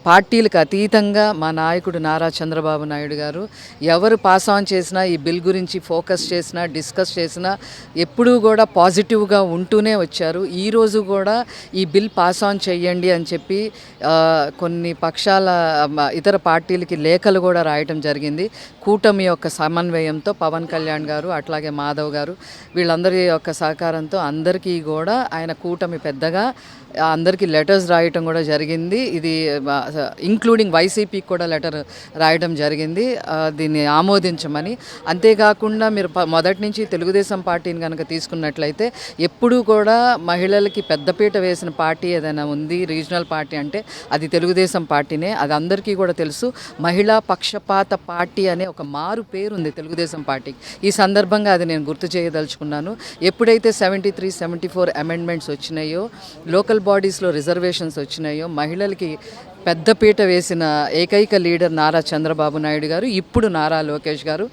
పార్టీలకు అతీతంగా మా నాయకుడు నారా చంద్రబాబు నాయుడు గారు ఎవరు పాస్ ఆన్ చేసినా ఈ బిల్ గురించి ఫోకస్ చేసినా డిస్కస్ చేసినా ఎప్పుడూ కూడా పాజిటివ్గా ఉంటూనే వచ్చారు. ఈరోజు కూడా ఈ బిల్ పాస్ ఆన్ చేయండి అని చెప్పి కొన్ని పక్షాల ఇతర పార్టీలకి లేఖలు కూడా రాయటం జరిగింది. కూటమి యొక్క సమన్వయంతో పవన్ కళ్యాణ్ గారు అట్లాగే మాధవ్ గారు వీళ్ళందరి యొక్క సహకారంతో అందరికీ కూడా ఆయన కూటమి పెద్దగా అందరికీ లెటర్స్ రాయటం కూడా జరిగింది. ఇది ఇంక్లూడింగ్ వైసీపీకి కూడా లెటర్ రాయడం జరిగింది దీన్ని ఆమోదించమని. అంతేకాకుండా మీరు మొదటి నుంచి తెలుగుదేశం పార్టీని కనుక తీసుకున్నట్లయితే ఎప్పుడూ కూడా మహిళలకి పెద్దపీట వేసిన పార్టీ ఏదైనా ఉంది రీజనల్ పార్టీ అంటే అది తెలుగుదేశం పార్టీనే. అది అందరికీ కూడా తెలుసు. మహిళా పక్షపాత పార్టీ అనే ఒక మారు పేరు ఉంది తెలుగుదేశం పార్టీకి. ఈ సందర్భంగా అది నేను గుర్తు చేయదలుచుకున్నాను. ఎప్పుడైతే 73, 74 అమెండ్మెంట్స్ వచ్చినాయో, లోకల్ బాడీస్లో రిజర్వేషన్స్ వచ్చినాయో, మహిళలకి పెద్దపీట వేసిన ఏకైక లీడర్ నారా చంద్రబాబు నాయుడు గారు, ఇప్పుడు నారా లోకేష్ గారు.